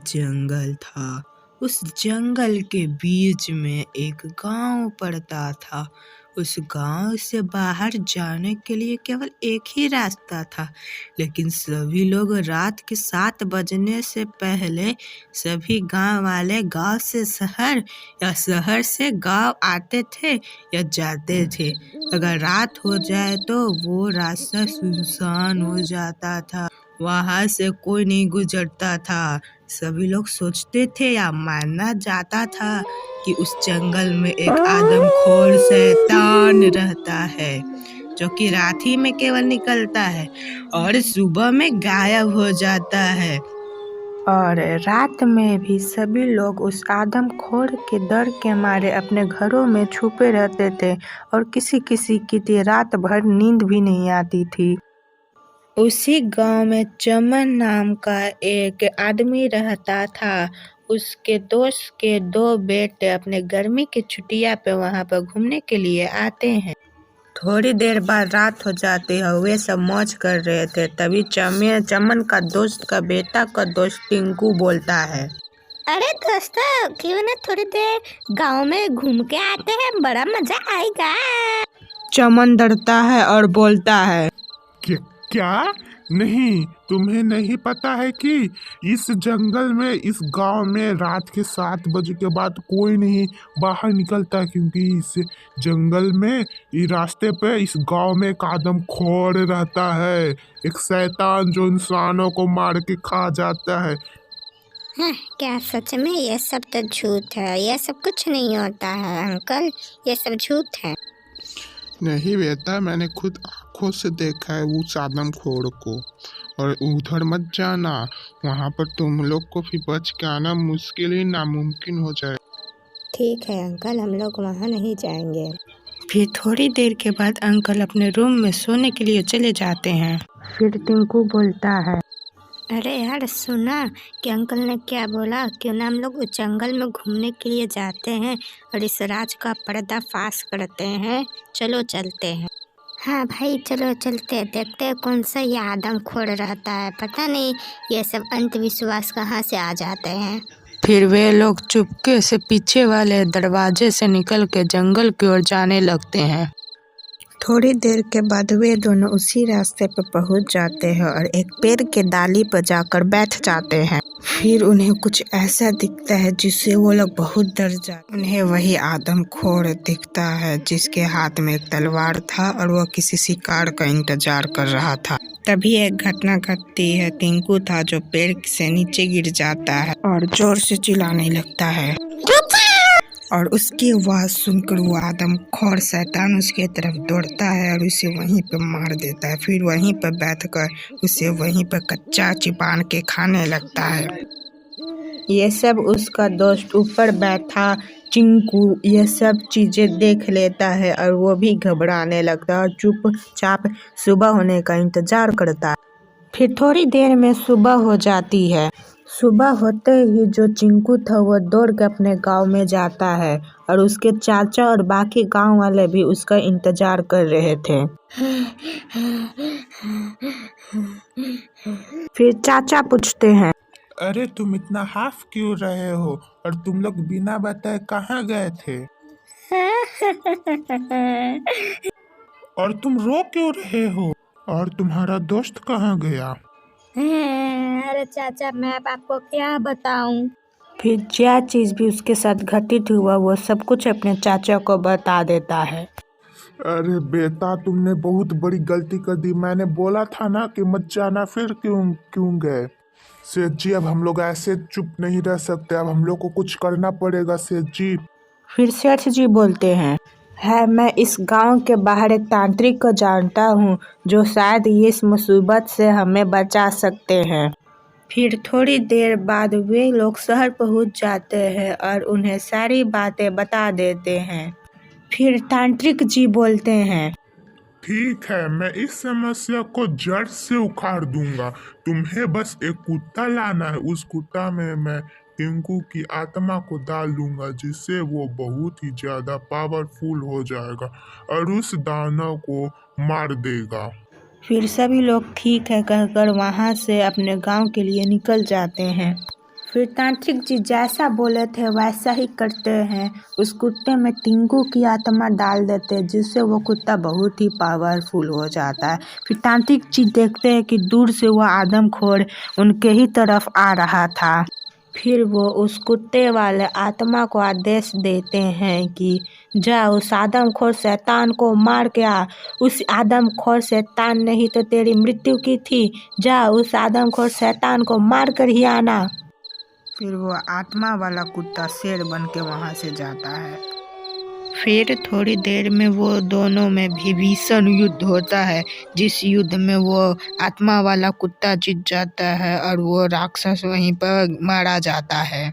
जंगल था। उस जंगल के बीच में एक गांव पड़ता था। उस गांव से बाहर जाने के लिए केवल एक ही रास्ता था, लेकिन सभी लोग रात के 7 बजने से पहले सभी गांव वाले गांव से शहर या शहर से गांव आते थे या जाते थे। अगर रात हो जाए तो वो रास्ता सुनसान हो जाता था, वहां से कोई नहीं गुजरता था। सभी लोग सोचते थे या माना जाता था कि उस जंगल में एक आदमखोर शैतान रहता है, जो कि रात ही में केवल निकलता है और सुबह में गायब हो जाता है। और रात में भी सभी लोग उस आदमखोर के डर के मारे अपने घरों में छुपे रहते थे और किसी किसी की रात भर नींद भी नहीं आती थी। उसी गांव में चमन नाम का एक आदमी रहता था। उसके दोस्त के 2 बेटे अपने गर्मी की छुट्टियां पे वहां पर घूमने के लिए आते हैं। थोड़ी देर बाद रात हो जाती है, वे सब मौज कर रहे थे। तभी चमन का दोस्त का बेटा का दोस्त टिंकू बोलता है, अरे दोस्तों, क्यों ना थोड़ी देर गांव में घूम के आते हैं, बड़ा मजा आएगा। चमन डरता है और बोलता है, क्या? नहीं, तुम्हें नहीं पता है कि इस जंगल में, इस गांव में रात के 7 बजे के बाद कोई नहीं बाहर निकलता, क्योंकि इस जंगल में, इस रास्ते पे, इस गांव में एक आदमखोर रहता है, एक शैतान जो इंसानों को मार के खा जाता है। हाँ, क्या सच में? ये सब तो झूठ है, ये सब कुछ नहीं होता है अंकल, ये सब झूठ है। नहीं बेटा, मैंने खुद आंखों से देखा है उस आदमखोर को। और उधर मत जाना, वहाँ पर तुम लोग को भी बच के आना मुश्किल ही नामुमकिन हो जाए। ठीक है अंकल, हम लोग वहाँ नहीं जाएंगे। फिर थोड़ी देर के बाद अंकल अपने रूम में सोने के लिए चले जाते हैं। फिर टिंकू बोलता है, अरे यार, सुना कि अंकल ने क्या बोला? क्यों ना हम लोग उस जंगल में घूमने के लिए जाते हैं और इस राज का पर्दाफाश करते हैं। चलो चलते हैं। हाँ भाई, चलो चलते हैं, देखते हैं कौन सा ये आदमखोर रहता है। पता नहीं ये सब अंधविश्वास कहाँ से आ जाते हैं। फिर वे लोग चुपके से पीछे वाले दरवाजे से निकल के जंगल की ओर जाने लगते हैं। थोड़ी देर के बाद वे दोनों उसी रास्ते पर पहुंच जाते हैं और एक पेड़ के डाली पर जाकर बैठ जाते हैं। फिर उन्हें कुछ ऐसा दिखता है जिससे वो लोग बहुत डर जाते। उन्हें वही आदमखोर दिखता है जिसके हाथ में एक तलवार था और वह किसी शिकार का इंतजार कर रहा था। तभी एक घटना घटती है। टिंकू था जो पेड़ से नीचे गिर जाता है और जोर से चिल्लाने लगता है, और उसकी आवाज सुनकर वो आदमखोर शैतान उसके तरफ दौड़ता है और उसे वहीं पर मार देता है। फिर वहीं पर बैठकर उसे वहीं पर कच्चा चिबान के खाने लगता है। ये सब उसका दोस्त ऊपर बैठा चिंकू ये सब चीजें देख लेता है और वो भी घबराने लगता है और चुपचाप सुबह होने का इंतजार करता है। फिर थोड़ी देर में सुबह हो जाती है। सुबह होते ही जो चिंकू था वो दौड़ के अपने गांव में जाता है और उसके चाचा और बाकी गांव वाले भी उसका इंतजार कर रहे थे। फिर चाचा पूछते हैं, अरे तुम इतना हाफ क्यों रहे हो, और तुम लोग बिना बताए कहाँ गए थे, और तुम रो क्यों रहे हो, और तुम्हारा दोस्त कहाँ गया? अरे चाचा, मैं अब आपको क्या बताऊं? फिर क्या चीज भी उसके साथ घटित हुआ वो सब कुछ अपने चाचा को बता देता है। अरे बेटा, तुमने बहुत बड़ी गलती कर दी। मैंने बोला था ना कि मत जाना, फिर क्यों गए? सेठ जी, अब हम लोग ऐसे चुप नहीं रह सकते, अब हम लोग को कुछ करना पड़ेगा सेठ जी। फिर सेठ जी बोलते हैं, मैं इस गांव के बाहर एक तांत्रिक को जानता हूँ जो शायद इस मुसीबत से हमें बचा सकते हैं। फिर थोड़ी देर बाद वे लोग शहर पहुंच जाते हैं और उन्हें सारी बातें बता देते हैं। फिर तांत्रिक जी बोलते हैं, ठीक है, मैं इस समस्या को जड़ से उखाड़ दूंगा। तुम्हें बस एक कुत्ता लाना है, उस कुत्ता में मैं टिंकू की आत्मा को डाल दूंगा, जिससे वो बहुत ही ज्यादा पावरफुल हो जाएगा और उस दानव को मार देगा। फिर सभी लोग ठीक है कहकर वहां से अपने गांव के लिए निकल जाते हैं। फिर तांत्रिक जी जैसा बोले थे वैसा ही करते हैं। उस कुत्ते में टिंकू की आत्मा डाल देते हैं जिससे वो कुत्ता बहुत ही पावरफुल हो जाता है। फिर तांत्रिक जी देखते हैं कि दूर से वो आदमखोर उनके ही तरफ आ रहा था। फिर वो उस कुत्ते वाले आत्मा को आदेश देते हैं कि जा उस आदमखोर शैतान को मार के आ। उस आदमखोर शैतान ने ही तो तेरी मृत्यु की थी, जा उस आदमखोर शैतान को मार कर ही आना। फिर वो आत्मा वाला कुत्ता शेर बन के वहाँ से जाता है। फिर थोड़ी देर में वो दोनों में भी भीषण युद्ध होता है, जिस युद्ध में वो आत्मा वाला कुत्ता जीत जाता है और वो राक्षस वहीं पर मारा जाता है।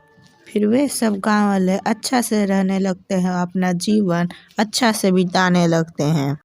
फिर वे सब गांव वाले अच्छा से रहने लगते हैं, अपना जीवन अच्छा से बिताने लगते हैं।